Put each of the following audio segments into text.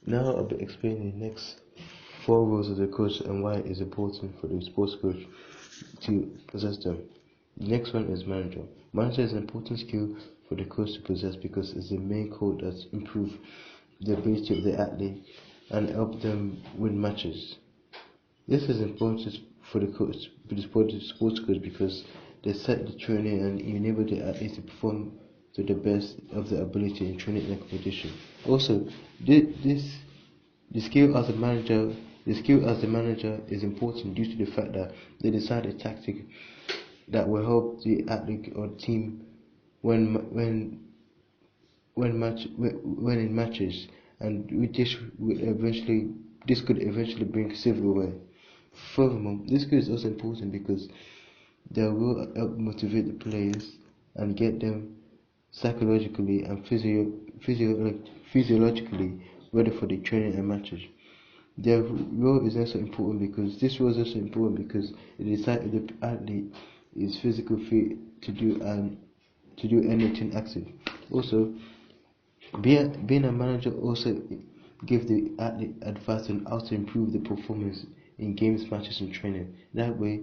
Now I'll be explaining the next four roles of the coach and why it is important for the sports coach to possess them. The next one is manager. Manager is an important skill for the coach to possess because it's the main code that improves the ability of the athlete and help them win matches. This is important for the coach, for the sports coach, because they set the training and enable the athletes to perform to the best of their ability in training and competition. Also, the skill as a manager, is important due to the fact that they decide a tactic that will help the athlete or team when when in matches, and this could eventually bring silverware. Furthermore, this skill is also important because they will help motivate the players and get them psychologically and physiologically ready for the training and matches. Their role is also important because it decides if the athlete is physically fit to do anything active. Also, being a manager also gives the athlete advice on how to improve the performance in games, matches, and training. That way,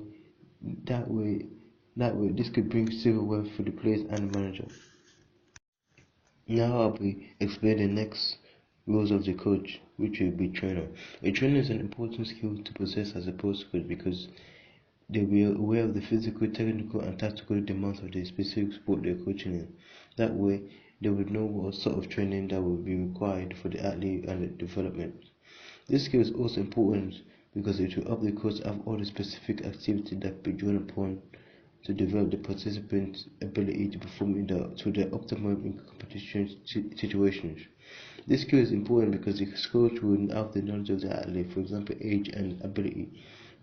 this could bring silverware for the players and the manager. Now I'll be explaining the next roles of the coach, which will be trainer. A trainer is an important skill to possess as a post coach because they will be aware of the physical, technical, and tactical demands of the specific sport they're coaching in. That way, they will know what sort of training that will be required for the athlete and the development. This skill is also important because it will help the coach have all the specific activities that be drawn upon to develop the participant's ability to perform to their optimum in competition situations. This skill is important because the coach will have the knowledge of the athlete, for example, age and ability.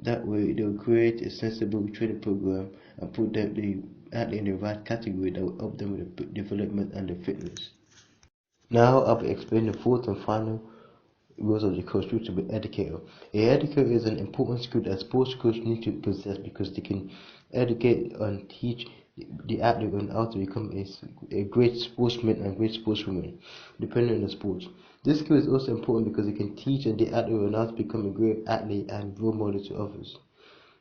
That way, they will create a sensible training program and put the athlete in the right category that will help them with the development and the fitness. Now I'll be explaining the fourth and final roles of the coach, which will be educator. A educator is an important skill that sports coach need to possess because they can educate and teach the athlete on how to become a great sportsman and great sportswoman, depending on the sport. This skill is also important because it can teach the athlete on how to become a great athlete and role model to others.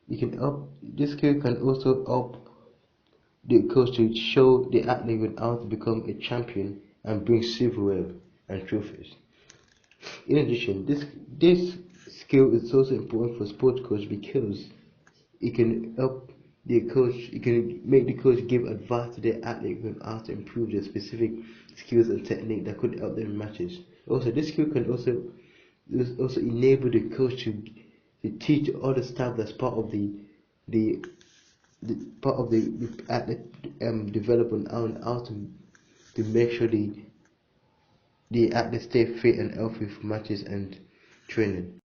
This skill can also help the coach to show the athlete on how to become a champion and bring silverware and trophies. In addition, this skill is also important for sports coach because it can help the coach. It can make the coach give advice to the athlete on how to improve their specific skills and technique that could help them in matches. Also, this skill can also enable the coach to teach other staff that's part of the the athlete development on how to make sure the athletes stay fit and healthy for matches and training.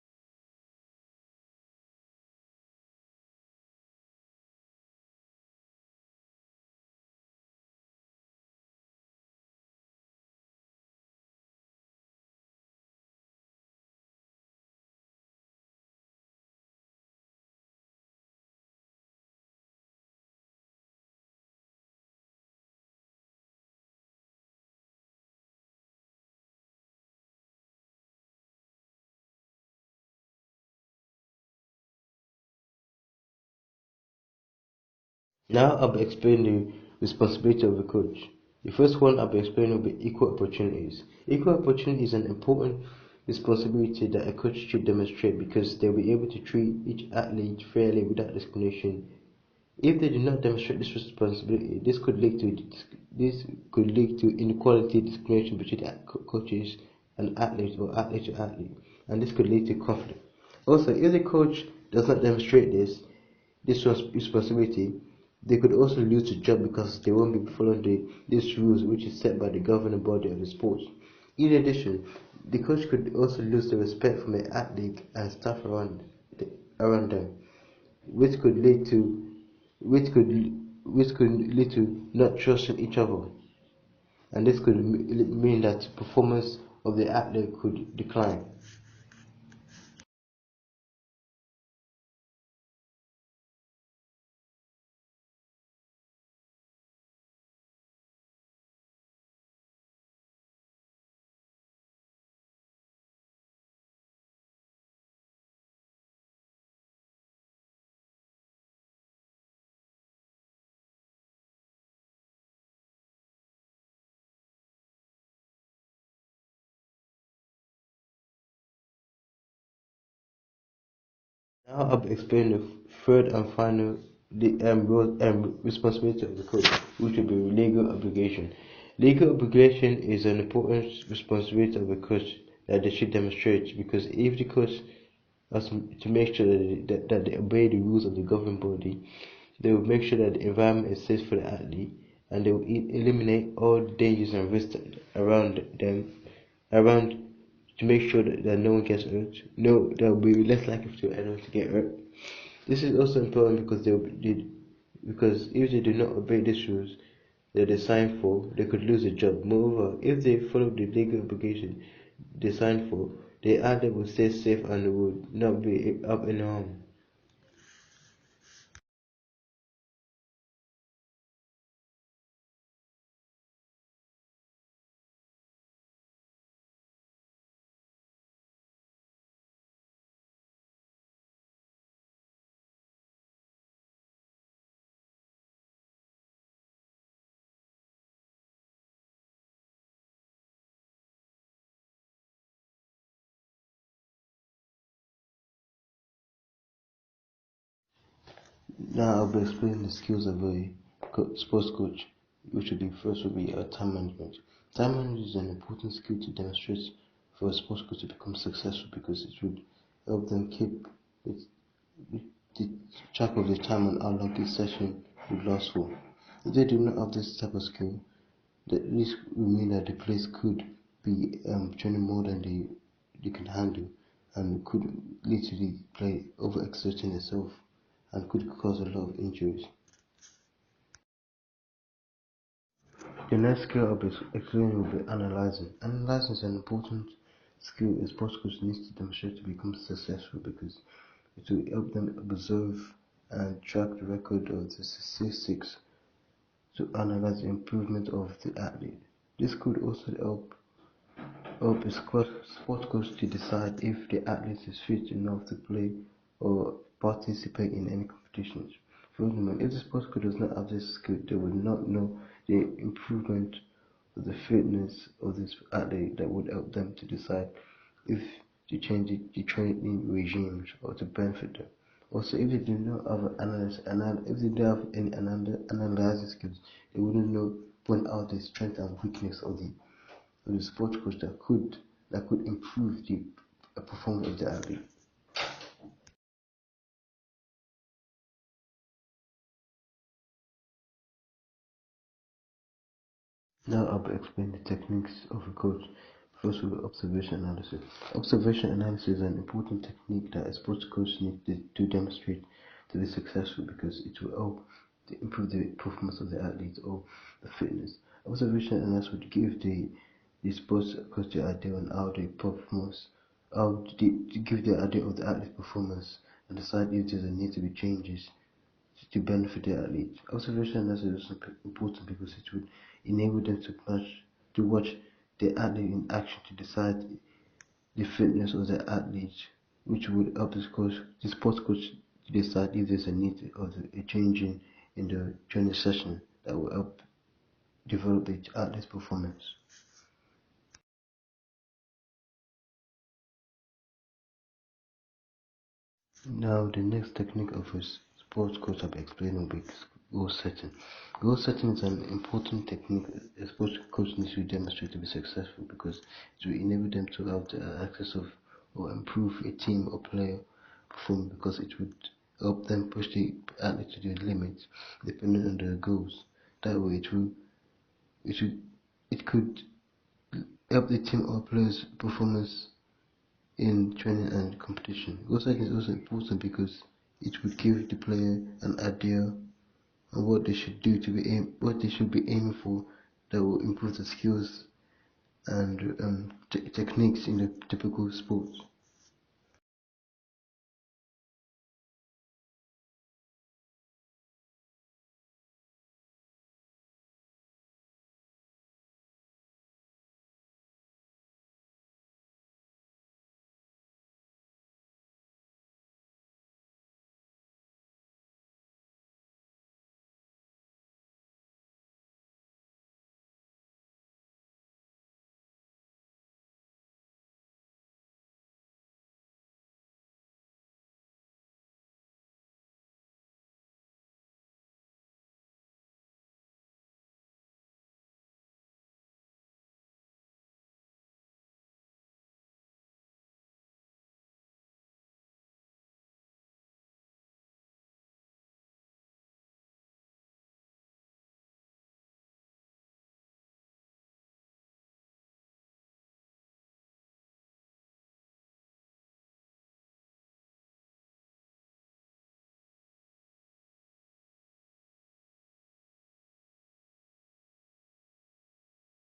Now I'll be explaining the responsibility of a coach. The first one I'll be explaining will be equal opportunities. Equal opportunity is an important responsibility that a coach should demonstrate because they'll be able to treat each athlete fairly without discrimination. If they do not demonstrate this responsibility, this could lead to inequality, discrimination between coaches and athletes or athlete to athlete, and this could lead to conflict. Also, if the coach does not demonstrate this responsibility, they could also lose the job because they won't be following these rules which is set by the governing body of the sport. In addition, the coach could also lose the respect from the athlete and staff around them, which could lead to not trusting each other, and this could mean that performance of the athlete could decline. Now I'll explain the third and final role and responsibility of the coach, which will be legal obligation. Legal obligation is an important responsibility of the coach that they should demonstrate, because if the coach has to make sure that they obey the rules of the governing body, they will make sure that the environment is safe for the athlete, and they will eliminate all the dangers and risks around them, around, to make sure that no one gets hurt. No, there will be less likely for anyone to get hurt. This is also important because because if they do not obey these rules that they signed for, they could lose a job. Moreover, if they follow the legal obligation they signed for, the athlete will stay safe and will not be up in harm. Now I'll be explaining the skills of a sports coach, which will be time management. Time management is an important skill to demonstrate for a sports coach to become successful, because it would help them keep it, the track of the time and how long each session would last for. If they do not have this type of skill, the risk will mean that the players could be training more than they can handle, and could lead to the play overexerting itself, and could cause a lot of injuries. The next skill I'll be explaining will be analyzing. Analyzing is an important skill a sports coach needs to demonstrate to become successful, because it will help them observe and track the record of the statistics to analyze the improvement of the athlete. This could also help a sport coach to decide if the athlete is fit enough to play or participate in any competitions. Furthermore, if the sports coach does not have this skill, they will not know the improvement of the fitness of this athlete that would help them to decide if to change the training regimes or to benefit them. Also, if they do not have if they don't have any analyzing skills, they wouldn't know point out the strength and weakness of the sports coach that could improve the performance of the athlete. Now I'll be explaining the techniques of a coach. First, will be observation analysis. Observation analysis is an important technique that a sports coach needs to demonstrate to be successful, because it will help to improve the performance of the athlete or the fitness. Observation analysis would give the sports coach the idea on how they performance, to give the idea of the athlete's performance, and decide if there's a need to be changes to benefit the athlete. Observation analysis is important because it would enable them to watch the athlete in action to decide the fitness of the athlete, which would help the sports coach to decide if there's a need of a change in the training session that will help develop the athlete's performance. Now, the next technique of a sports coach I'll be explaining will be goal setting. Goal setting is an important technique a sports coach needs to demonstrate to be successful, because it will enable them to have the access of or improve a team or player perform, because it would help them push the athlete to the limits depending on their goals. That way, it would it could help the team or players' performance in training and competition. Goal setting is also important because it would give the player an idea on what they should do what they should be aiming for, that will improve the skills and techniques in the typical sports.